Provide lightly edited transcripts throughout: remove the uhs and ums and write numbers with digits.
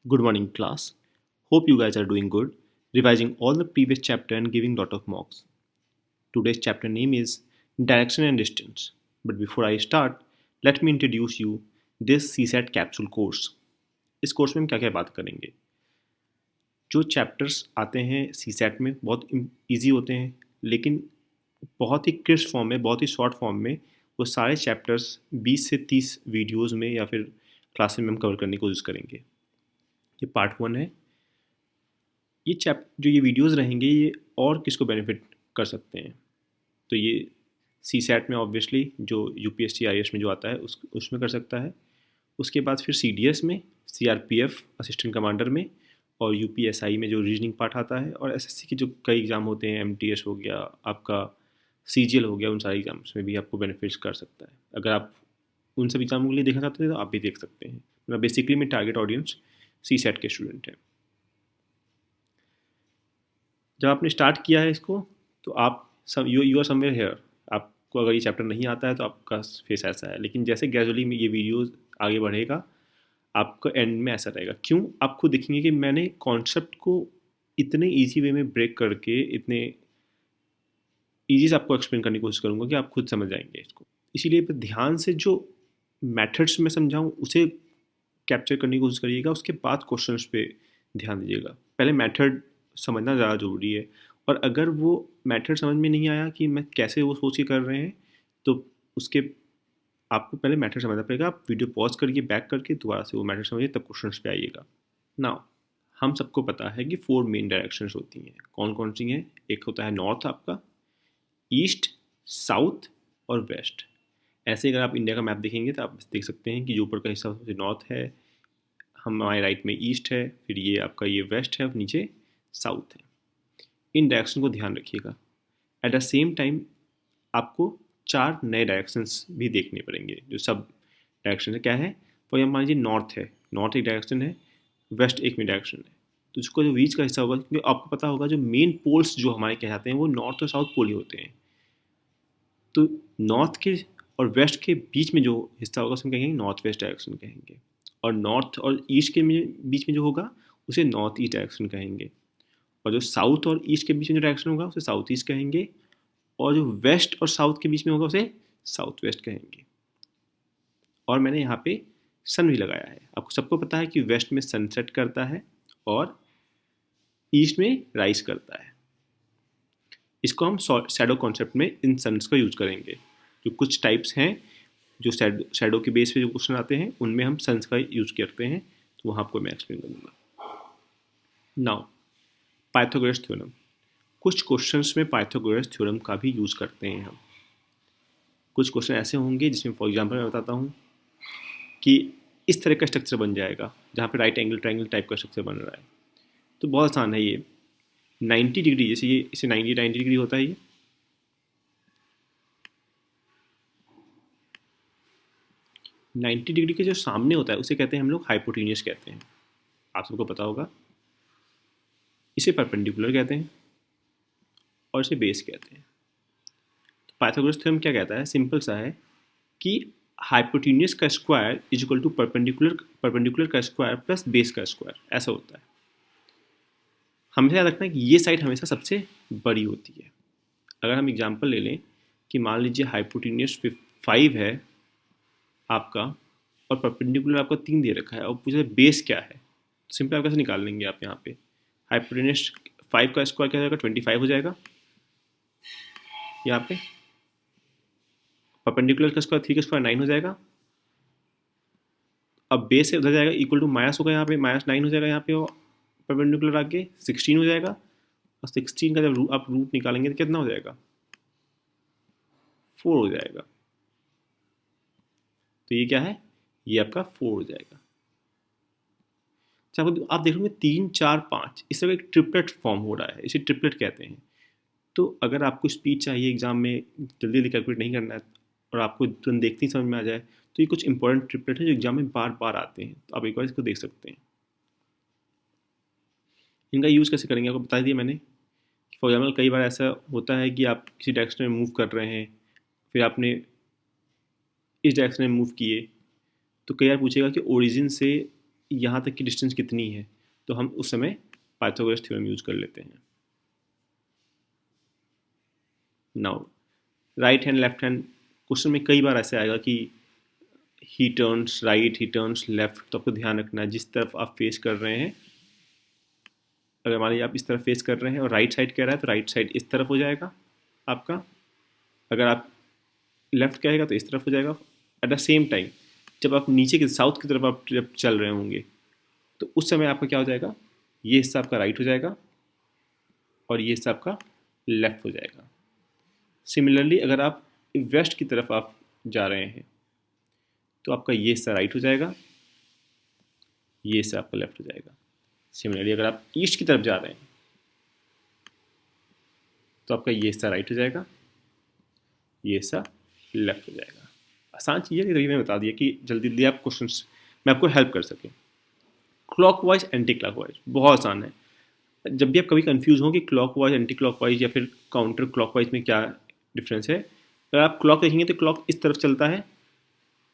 Good morning, class. Hope you guys are doing good, revising all the previous chapter and giving lot of mocks. Today's chapter name is Direction and Distance. But before I start, let me introduce you this CSAT capsule course. इस course में हम क्या क्या बात करेंगे? जो chapters आते हैं CSAT में बहुत ईजी होते हैं, लेकिन बहुत ही क्रिस्प फॉर्म में, बहुत ही शॉर्ट फॉर्म में वो सारे चैप्टर्स 20 से 30 वीडियोस में या फिर क्लासेस में हम कवर करने की कोशिश करेंगे. ये पार्ट 1 है. ये वीडियोस रहेंगे ये और किसको बेनिफिट कर सकते हैं. तो ये CSAT में ऑब्वियसली जो UPSC IAS में जो आता है उसमें कर सकता है. उसके बाद फिर CDS में, CRPF असिस्टेंट कमांडर में, और UPSI में जो रीजनिंग पार्ट आता है, और SSC के जो कई एग्ज़ाम होते हैं, MTS हो गया, आपका CGL हो गया, उन सारे एग्ज़ाम्स में भी आपको बेनिफिट्स कर सकता है. अगर आप उन सब एग्ज़ामों के लिए देखना चाहते हैं तो आप भी देख सकते हैं. मतलब बेसिकली मेरी टारगेट ऑडियंस CSAT के स्टूडेंट हैं. जब आपने स्टार्ट किया है इसको तो आप यू आर समवेयर हेयर. आपको अगर ये चैप्टर नहीं आता है तो आपका फेस ऐसा है, लेकिन जैसे ग्रेजुअली में ये वीडियोस आगे बढ़ेगा आपका एंड में ऐसा रहेगा. क्यों? आप खुद देखेंगे कि मैंने कॉन्सेप्ट को इतने ईजी वे में ब्रेक करके इतने ईजी से आपको एक्सप्लेन करने की कोशिश करूँगा कि आप खुद समझ जाएंगे इसको. इसीलिए ध्यान से जो मेथड्स में समझाऊँ उसे कैप्चर करने की कोशिश करिएगा. उसके बाद क्वेश्चंस पे ध्यान दीजिएगा. पहले मेथड समझना ज़्यादा ज़रूरी है, और अगर वो मेथड समझ में नहीं आया कि मैं कैसे वो सोच के कर रहे हैं, तो उसके आपको पहले मेथड समझना पड़ेगा. आप वीडियो पॉज करके बैक करके दोबारा से वो मेथड समझिए, तब क्वेश्चंस पे आइएगा. नाउ हम सबको पता है कि 4 मेन डायरेक्शंस होती हैं. कौन कौन सी हैं? एक होता है नॉर्थ, आपका ईस्ट, साउथ और वेस्ट. ऐसे अगर आप इंडिया का मैप देखेंगे तो आप देख सकते हैं कि जो ऊपर का हिस्सा नॉर्थ है, हमारे राइट में ईस्ट है, फिर ये आपका ये वेस्ट है, और नीचे साउथ है. इन डायरेक्शन को ध्यान रखिएगा. एट द सेम टाइम आपको 4 नए डायरेक्शंस भी देखने पड़ेंगे जो सब डायरेक्शन है. क्या है? फॉर एग्जाम्पल मान लीजिए नॉर्थ है, नॉर्थ एक डायरेक्शन है, वेस्ट एक में डायरेक्शन है. तो उसको जो बीच का हिस्सा होगा, क्योंकि आपको पता होगा जो मेन पोल्स जो हमारे कहलाते हैं वो नॉर्थ और साउथ पोल ही होते हैं. तो नॉर्थ के और वेस्ट के बीच में जो हिस्सा होगा उसे हम कहेंगे नॉर्थ वेस्ट डायरेक्शन कहेंगे, और नॉर्थ और ईस्ट के बीच में जो होगा उसे नॉर्थ ईस्ट डायरेक्शन कहेंगे, और जो साउथ और ईस्ट के बीच में जो डायरेक्शन होगा उसे साउथ ईस्ट कहेंगे, और जो वेस्ट और साउथ के बीच में होगा उसे साउथ वेस्ट कहेंगे. और मैंने यहाँ पे सन भी लगाया है. आपको सबको पता है कि वेस्ट में सनसेट करता है और ईस्ट में राइज करता है. इसको हम शैडो कॉन्सेप्ट में इन सन्स का यूज करेंगे. जो कुछ टाइप्स हैं जो शैडो के बेस पे जो क्वेश्चन आते हैं उनमें हम सन्स का यूज करते हैं, तो वहाँ आपको मैं एक्सप्लेन करूँगा. Now Pythagoras theorem. कुछ क्वेश्चंस में पाइथागोरस थ्योरम का भी यूज़ करते हैं हम. कुछ क्वेश्चन ऐसे होंगे जिसमें फॉर एग्जांपल मैं बताता हूँ कि इस तरह का स्ट्रक्चर बन जाएगा जहाँ पे राइट एंगल ट्रायंगल टाइप का स्ट्रक्चर बन रहा है. तो बहुत आसान है ये. 90 डिग्री, जैसे ये इसे 90 डिग्री होता है. ये 90 डिग्री के जो सामने होता है उसे कहते हैं हम लोग हाइपोटेन्यूस कहते हैं. आप सबको पता होगा. इसे परपेंडिकुलर कहते हैं और इसे बेस कहते हैं. तो पाइथागोरस थ्योरम क्या कहता है? सिंपल सा है कि हाइपोटेन्यूस का square is equal to perpendicular का स्क्वायर प्लस बेस का स्क्वायर. ऐसा होता है. हमेशा याद रखना है कि ये साइड हमेशा सबसे बड़ी होती है. अगर हम एग्जांपल ले लें कि मान लीजिए हाइपोटेन्यूस 5 है आपका, और परपेंडिकुलर आपका 3 दे रखा है, और पूछा बेस क्या है, तो सिंपल आप कैसे निकाल लेंगे? आप यहाँ पे हाइपोटेन्यूस 5 का स्क्वायर क्या हो जाएगा? 25 हो जाएगा. यहाँ पे परपेंडिकुलर का स्क्वायर 3 का स्क्वायर 9 हो जाएगा. अब बेस से उधर जाएगा, इक्वल टू माइनस होगा, यहाँ पे -9 हो जाएगा. यहाँ पे परपेंडिकुलर आगे 16 हो जाएगा, और 16 का जब आप रूट निकालेंगे तो कितना हो जाएगा? 4 हो जाएगा. तो ये क्या है? ये आपका 4 हो जाएगा. आप देखोगे 3 4 5 इस तरह एक ट्रिपलेट फॉर्म हो रहा है. इसे ट्रिपलेट कहते हैं. तो अगर आपको स्पीड चाहिए एग्जाम में, जल्दी जल्दी कैलकुलेट नहीं करना है, और आपको तुरंत देखते ही समझ में आ जाए, तो ये कुछ इंपॉर्टेंट ट्रिपलेट हैं जो एग्जाम में बार बार आते हैं. तो आप एक बार इसको देख सकते हैं. इनका यूज़ कैसे करेंगे आपको बता दिया मैंने. फॉर एग्जाम्पल कई बार ऐसा होता है कि आप किसी डायरेक्शन में मूव कर रहे हैं, फिर आपने इस डायरेक्शन में मूव किए, तो कई बार पूछेगा कि ओरिजिन से यहाँ तक की डिस्टेंस कितनी है, तो हम उस समय पाइथागोरस थ्योरम यूज कर लेते हैं। Now right hand left hand question में कई बार ऐसे आएगा कि ही टर्न्स राइट, ही टर्न्स लेफ्ट, तो आपको ध्यान रखना है जिस तरफ आप फेस कर रहे हैं, अगर मान लीजिए आप इस तरफ फेस कर रहे हैं और राइट साइड कह रहा है तो राइट साइड इस तरफ हो जाएगा आपका, अगर आप लेफ्ट कहेगा तो इस तरफ हो जाएगा। एट द सेम टाइम जब आप नीचे के साउथ की तरफ आप जब चल रहे होंगे तो उस समय आपका क्या हो जाएगा, ये हिस्सा आपका राइट हो जाएगा और ये हिस्सा आपका लेफ्ट हो जाएगा। सिमिलरली अगर आप वेस्ट की तरफ आप जा रहे हैं तो आपका ये हिस्सा राइट हो जाएगा, ये हिस्सा आपका लेफ्ट हो जाएगा। सिमिलरली अगर आप ईस्ट की तरफ जा रहे हैं तो आपका ये हिस्सा राइट हो जाएगा, ये हिस्सा लेफ्ट हो जाएगा। आसान चीज़ है, तभी मैंने बता दिया कि जल्दी जल्दी आप क्वेश्चंस मैं आपको हेल्प कर सकें। क्लॉकवाइज एंटी क्लॉकवाइज बहुत आसान है। जब भी आप कभी कंफ्यूज हो कि क्लॉकवाइज एंटी क्लॉकवाइज या फिर काउंटर क्लॉकवाइज में क्या डिफरेंस है, अगर आप क्लॉक देखेंगे तो क्लॉक इस तरफ चलता है,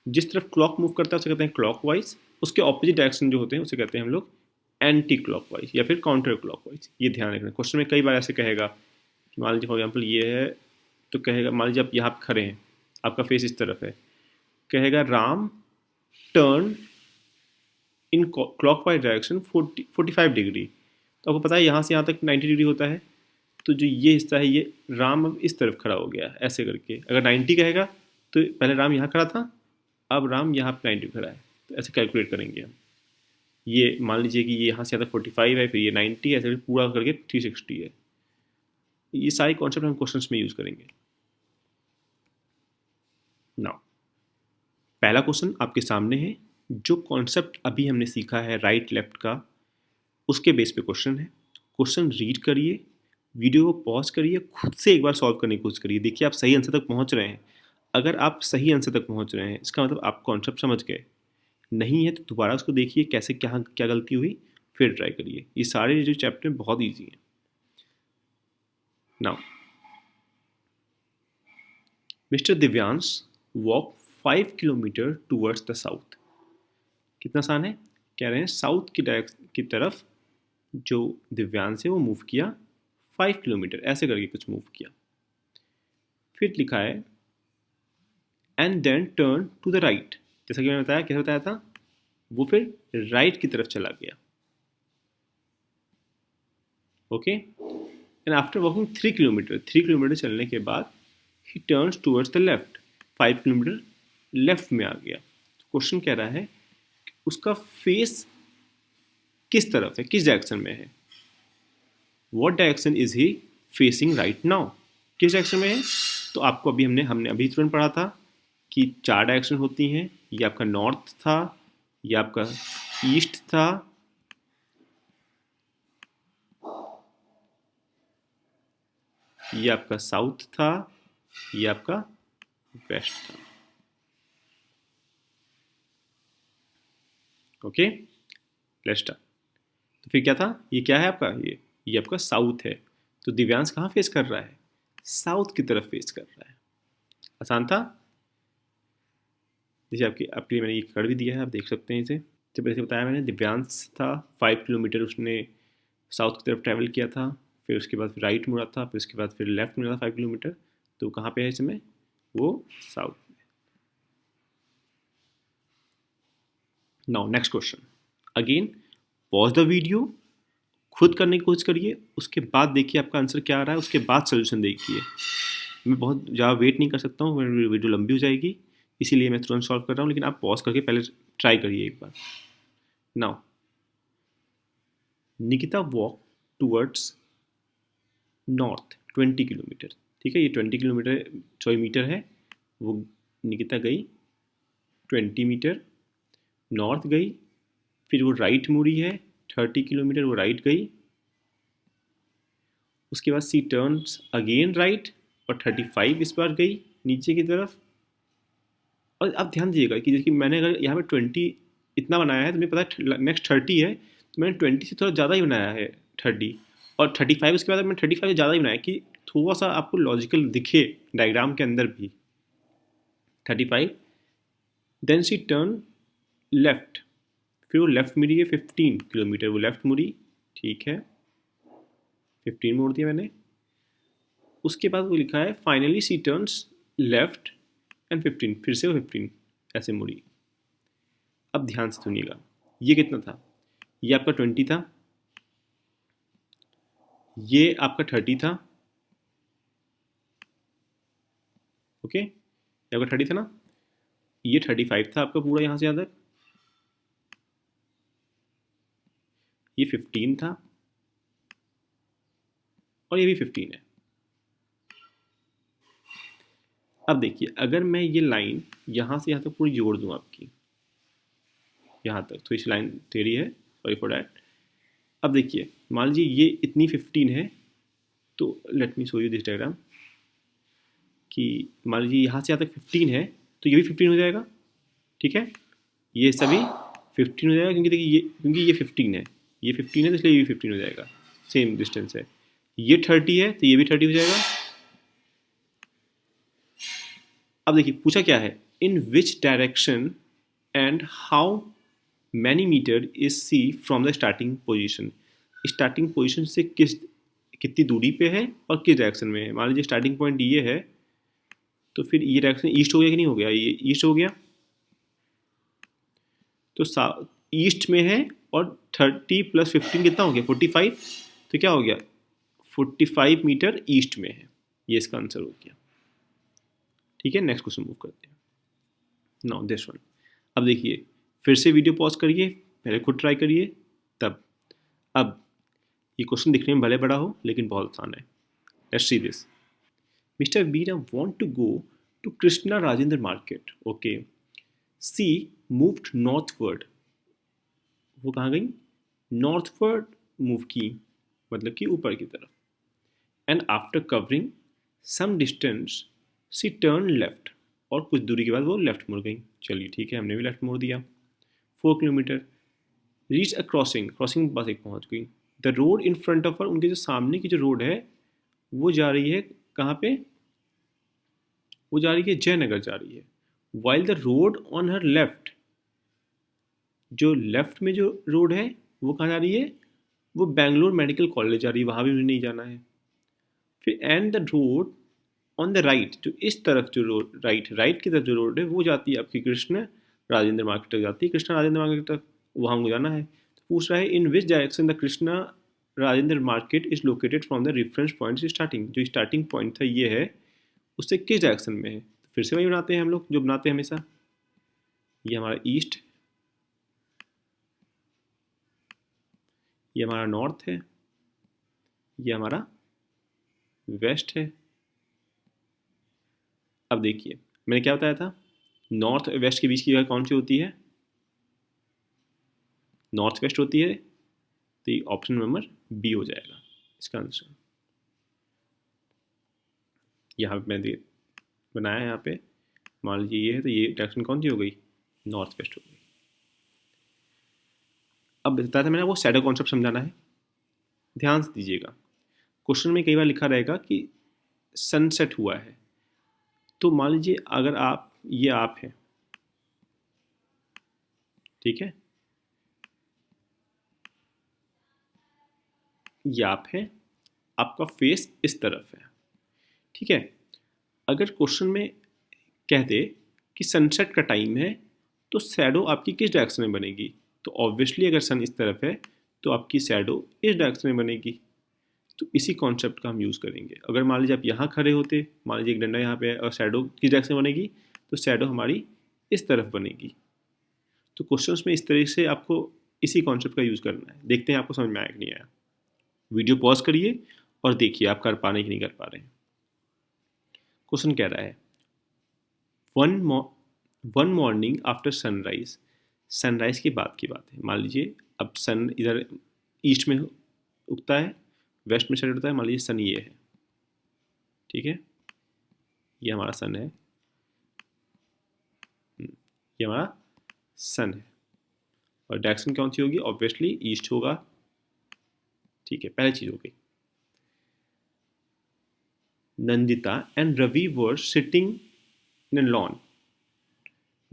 जिस तरफ क्लॉक मूव करता है उसे कहते हैं क्लॉकवाइज, उसके ऑपोजिट डायरेक्शन जो होते हैं उसे कहते हैं हम लोग एंटी क्लॉकवाइज या फिर काउंटर क्लॉकवाइज। ये ध्यान रखना, क्वेश्चन में कई बार ऐसे कहेगा कि मान लीजिए फॉर एग्जाम्पल ये है तो कहेगा, मान लीजिए आप यहाँ खड़े हैं, आपका फेस इस तरफ है, कहेगा Ram turn in clockwise direction 45 degree, तो आपको पता है यहाँ से यहाँ तक 90 डिग्री होता है, तो जो ये हिस्सा है ये राम अब इस तरफ खड़ा हो गया ऐसे करके। अगर 90 कहेगा तो पहले राम यहाँ खड़ा था, अब राम यहाँ पे 90 खड़ा है, तो ऐसे कैलकुलेट करेंगे हम। ये मान लीजिए कि ये यहाँ से यहाँ तक 45 है, फिर ये 90 है, ऐसे पूरा करके 360 है। ये सारे कॉन्सेप्ट हम क्वेश्चंस में यूज करेंगे। नाउ पहला क्वेश्चन आपके सामने है, जो कॉन्सेप्ट अभी हमने सीखा है राइट लेफ्ट का, उसके बेस पे क्वेश्चन है। क्वेश्चन रीड करिए, वीडियो को पॉज करिए, खुद से एक बार सॉल्व करने की कोशिश करिए, देखिए आप सही आंसर तक पहुंच रहे हैं। अगर आप सही आंसर तक पहुंच रहे हैं इसका मतलब आप कॉन्सेप्ट समझ गए, नहीं है तो दोबारा उसको देखिए कैसे क्या क्या गलती हुई, फिर ट्राई करिए। ये सारे जो चैप्टर बहुत ईजी हैं। Now mister Divyansh walk 5 kilometre towards the south. कितना आसान है, कह रहे हैं साउथ की तरफ जो दिव्यांश है वो मूव किया 5 किलोमीटर, ऐसे करके कुछ मूव किया। फिर लिखा है and then turn to the right, जैसा कि मैंने बताया, कैसे बताया था, वो फिर राइट की तरफ चला गया। Okay, and after walking 3 kilometre, 3 kilometre चलने के बाद ही turns towards the left, 5 kilometre left में आ गया। क्वेश्चन कह रहा है उसका फेस किस तरफ है, किस डायरेक्शन में है। What direction is he facing right now, किस डायरेक्शन में है। तो आपको अभी हमने अभी तुरंत पढ़ा था कि 4 डायरेक्शन होती हैं, ये आपका नॉर्थ था, ये आपका ईस्ट था, ये आपका साउथ था, ये आपका वेस्ट था। Okay, let's start. तो फिर क्या था, ये क्या है आपका, ये आपका साउथ है। तो दिव्यांश कहाँ फेस कर रहा है, साउथ की तरफ फेस कर रहा है। आसान था। जैसे आपके मैंने ये कर भी दिया है, आप देख सकते हैं इसे। जब जैसे बताया मैंने, दिव्यांश था 5 किलोमीटर उसने साउथ की तरफ ट्रैवल किया था, फिर उसके बाद फिर राइट मुड़ा था, फिर उसके बाद फिर लेफ्ट मुड़ा था 5 किलोमीटर। तो कहाँ पे है इस समय, वो साउथ में। Now next question, again pause the video, खुद करने की कोशिश करिए, उसके बाद देखिए आपका आंसर क्या आ रहा है, उसके बाद सोल्यूशन देखिए। मैं बहुत ज़्यादा वेट नहीं कर सकता हूँ, वीडियो लंबी हो जाएगी, इसीलिए मैं तुरंत सॉल्व कर रहा हूँ, लेकिन आप पॉज करके पहले ट्राई करिए एक बार। Now Nikita walk towards north 20 kilometre, ठीक है, ये 20 किलोमीटर 100 मीटर है, वो निकिता गई 20 मीटर नॉर्थ गई, फिर वो राइट मुड़ी है 30 किलोमीटर, वो राइट गई, उसके बाद सी टर्न्स अगेन राइट और 35 इस बार गई नीचे की तरफ। और आप ध्यान दीजिएगा कि देखिए मैंने अगर यहाँ पे 20 इतना बनाया है तो मुझे पता है नेक्स्ट 30 है, तो मैंने 20 से थोड़ा ज़्यादा ही बनाया है 30, और 35 उसके बाद मैंने 35 से ज़्यादा ही बनाया कि थोड़ा सा आपको लॉजिकल दिखे डायग्राम के अंदर भी। 35 देन सी टर्न लेफ्ट फिर वो लेफ़्ट मुड़ी है 15 किलोमीटर, वो लेफ़्ट मुड़ी, ठीक है, 15 मोड़ दिया मैंने। उसके बाद वो लिखा है finally she turns left and 15, फिर से वो 15 ऐसे मुड़ी। अब ध्यान से सुनिएगा, ये कितना था, ये आपका 20 था, ये आपका 30 था, ओके, ये आपका 30 था ना, ये 35 था आपका पूरा यहाँ से यहाँ तक, ये 15 था, और ये भी 15 है। अब देखिए, अगर मैं ये लाइन यहाँ से यहाँ तक पूरी जोड़ दूँ आपकी, यहाँ तक, तो इस लाइन टेढ़ी है, सॉरी फॉर डैट। अब देखिए, मान लीजिए ये इतनी 15 है, तो let me show you this diagram, कि मान लीजिए यहाँ से यहाँ तक 15 है, तो ये भी 15 हो जाएगा, ठीक है, ये सभी 15 हो जाएगा, क्योंकि देखिए ये 15 है, ये 15 है, तो इसलिए ये भी 15 हो जाएगा, सेम डिस्टेंस है। ये 30 है, तो ये भी 30 हो जाएगा। अब देखिए पूछा क्या है, in which direction and how many metre is C from the starting position, starting position से कितनी दूरी पे है और किस डायरेक्शन में है। मान लीजिए स्टार्टिंग पॉइंट ये है, तो फिर ये डायरेक्शन ईस्ट हो गया कि नहीं हो गया, ये ईस्ट हो गया, तो ईस्ट में है, और 30 + 15 कितना हो गया 45, तो क्या हो गया 45 मीटर ईस्ट में है, ये इसका आंसर हो गया। ठीक है, नेक्स्ट क्वेश्चन मूव करते हैं। Now this one. अब देखिए, फिर से वीडियो पॉज करिए, पहले खुद ट्राई करिए, तब अब ये क्वेश्चन दिखने में भले बड़ा हो लेकिन बहुत आसान है। Let's see this. Mister Veera want to go to Krishna Rajendra market, okay, she moved northward, वो कहाँ गई, नॉर्थवर्ड मूव की, मतलब कि ऊपर की तरफ, and after covering some distance she turn left, और कुछ दूरी के बाद वो लेफ्ट मुड़ गई। चलिए ठीक है, हमने भी लेफ्ट मोड़ दिया। 4 kilometre, reach a crossing, crossing के पास एक पहुंच गई। The road in front of her, उनके जो सामने की जो रोड है वो जा रही है कहाँ पे, वो जा रही है जयनगर जा रही है। While the road on her left, जो लेफ्ट में जो रोड है वो कहाँ जा रही है, वो बेंगलोर मेडिकल कॉलेज जा रही है, वहाँ भी मुझे नहीं जाना है। फिर and the road on the right, जो इस तरफ जो रोड, राइट की तरफ जो रोड है वो जाती है आपकी कृष्ण राजेंद्र मार्केट तक जाती है, कृष्णा राजेंद्र मार्केट तक, वहाँ हमको जाना है। तो पूछ रहा है in which direction the Krishna Rajendra market is located from the reference point starting, जो स्टार्टिंग पॉइंट था ये है, उससे किस डायरेक्शन में है। तो फिर से वही बनाते हैं हम लोग जो बनाते हैं हमेशा, ये हमारा ईस्ट, ये हमारा नॉर्थ है, ये हमारा वेस्ट है। अब देखिए मैंने क्या बताया था, नॉर्थ वेस्ट के बीच की जगह कौन सी होती है, नॉर्थ वेस्ट होती है, तो ये ऑप्शन नंबर बी हो जाएगा इसका आंसर। यहाँ पे मैंने बनाया है, यहाँ पे मान लीजिए ये है, तो ये डायरेक्शन कौन सी हो गई, नॉर्थ वेस्ट हो गई। अब बताया था मैंने वो शैडो कॉन्सेप्ट समझाना है, ध्यान से दीजिएगा। क्वेश्चन में कई बार लिखा रहेगा कि सनसेट हुआ है, तो मान लीजिए अगर आप, ये आप है, ठीक है, ये आप है, आपका फेस इस तरफ है, ठीक है। अगर क्वेश्चन में कहते कि सनसेट का टाइम है, तो शैडो आपकी किस डायरेक्शन में बनेगी, तो ऑब्वियसली अगर सन इस तरफ है तो आपकी शैडो इस डायरेक्शन में बनेगी। तो इसी कॉन्सेप्ट का हम यूज़ करेंगे। अगर मान लीजिए आप यहाँ खड़े होते, मान लीजिए एक डंडा यहाँ पे है और शैडो किस डायरेक्शन में बनेगी, तो शैडो हमारी इस तरफ बनेगी। तो क्वेश्चंस में इस तरह से आपको इसी कॉन्सेप्ट का यूज़ करना है। देखते हैं आपको समझ में आया कि नहीं आया। वीडियो पॉज करिए और देखिए आप कर पा रहे हैं कि नहीं कर पा रहे हैं। क्वेश्चन कह रहा है one morning after sunrise, sunrise के बाद की बात है। मान लीजिए अब सन इधर ईस्ट में उगता है, वेस्ट में सेट होता है, मान लीजिए सन ये है, ठीक है, ये हमारा सन है, ये हमारा सन है, और डायरेक्शन कौन सी होगी, ऑब्वियसली ईस्ट होगा, ठीक है, पहली चीज़ हो गई। Nandita and Ravi were sitting in a lawn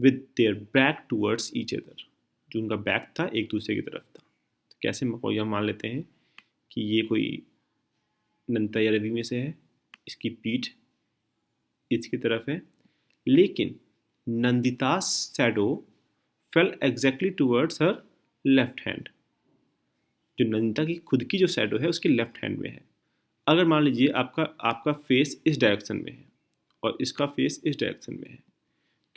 with their back towards each other. जो उनका बैक था एक दूसरे की तरफ था। तो कैसे कोई हम मान लेते हैं कि ये कोई नंदिता या रवि में से है, इसकी पीठ इसकी तरफ है, लेकिन Nandita shadow fail exactly towards her left hand. जो नंदिता की खुद की जो शैडो है उसके लेफ्ट हैंड में है। अगर मान लीजिए आपका फेस इस डायरेक्शन में है और इसका फेस इस डायरेक्शन में है,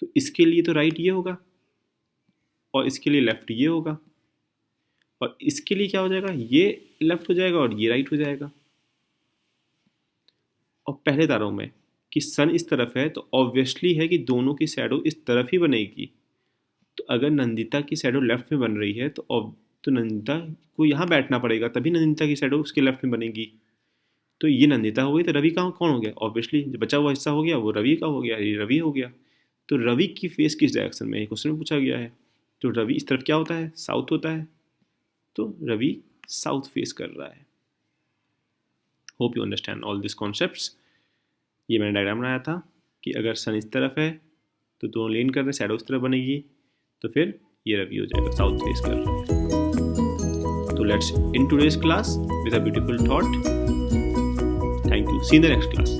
तो इसके लिए तो राइट ये होगा और इसके लिए लेफ्ट ये होगा, और इसके लिए क्या हो जाएगा, ये लेफ्ट हो जाएगा और ये राइट हो जाएगा। और पहले तारों में कि सन इस तरफ है तो ऑब्वियसली है कि दोनों की शैडो इस तरफ ही बनेगी। तो अगर नंदिता की शैडो लेफ्ट में बन रही है तो नंदिता को यहाँ बैठना पड़ेगा, तभी नंदिता की शैडो उसके लेफ्ट में बनेगी। तो ये नंदिता हो गई, तो रवि का कौन हो गया, ऑब्वियसली जो बचा हुआ हिस्सा हो गया वो रवि का हो गया, ये रवि हो गया। तो रवि की फेस किस डायरेक्शन में है क्वेश्चन में पूछा गया है। तो रवि इस तरफ क्या होता है, साउथ होता है, तो रवि साउथ फेस कर रहा है। Hope you understand all this concepts. ये मैंने डायग्राम बनाया था कि अगर सन इस तरफ है तो दोनों लीन कर रहे हैं, शैडो इस तरफ बनेगी, तो फिर ये रवि हो जाएगा, साउथ फेस कर रहा है। तो let's in today's class with a beautiful thought. Thank you, see in the next class.